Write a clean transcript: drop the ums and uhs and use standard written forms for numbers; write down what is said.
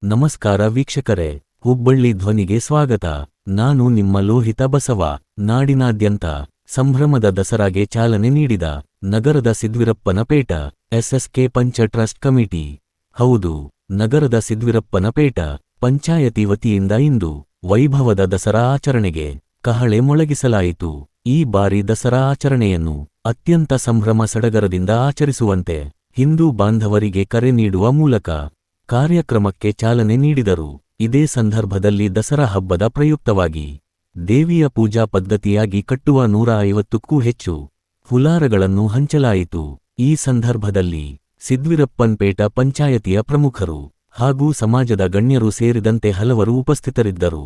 ನಮಸ್ಕಾರ ವೀಕ್ಷಕರೇ, ಹುಬ್ಬಳ್ಳಿ ಧ್ವನಿಗೆ ಸ್ವಾಗತ. ನಾನು ನಿಮ್ಮ ಲೋಹಿತ ಬಸವ. ನಾಡಿನಾದ್ಯಂತ ಸಂಭ್ರಮದ ದಸರಾಗೆ ಚಾಲನೆ ನೀಡಿದ ನಗರದ ಸಿದ್ವಿರಪ್ಪನ ಪೇಟ ಎಸ್ಎಸ್ಕೆ ಪಂಚ ಟ್ರಸ್ಟ್ ಕಮಿಟಿ. ಹೌದು, ನಗರದ ಸಿದ್ವಿರಪ್ಪನ ಪೇಟ ಪಂಚಾಯತಿ ವತಿಯಿಂದ ಇಂದು ವೈಭವದ ದಸರಾ ಆಚರಣೆಗೆ ಕಹಳೆ ಮೊಳಗಿಸಲಾಯಿತು. ಈ ಬಾರಿ ದಸರಾ ಆಚರಣೆಯನ್ನು ಅತ್ಯಂತ ಸಂಭ್ರಮ ಸಡಗರದಿಂದ ಆಚರಿಸುವಂತೆ ಹಿಂದೂ ಬಾಂಧವರಿಗೆ ಕರೆ ನೀಡುವ ಮೂಲಕ ಕಾರ್ಯಕ್ರಮಕ್ಕೆ ಚಾಲನೆ ನೀಡಿದರು. ಇದೇ ಸಂದರ್ಭದಲ್ಲಿ ದಸರಾ ಹಬ್ಬದ ಪ್ರಯುಕ್ತವಾಗಿ ದೇವಿಯ ಪೂಜಾ ಪದ್ಧತಿಯಾಗಿ ಕಟ್ಟುವ 150ಕ್ಕೂ ಹೆಚ್ಚು ಹುಲಾರಗಳನ್ನು ಹಂಚಲಾಯಿತು. ಈ ಸಂದರ್ಭದಲ್ಲಿ ಸಿದ್ವಿರಪ್ಪನ್ ಪೇಟ ಪಂಚಾಯತಿಯ ಪ್ರಮುಖರು ಹಾಗೂ ಸಮಾಜದ ಗಣ್ಯರು ಸೇರಿದಂತೆ ಹಲವರು ಉಪಸ್ಥಿತರಿದ್ದರು.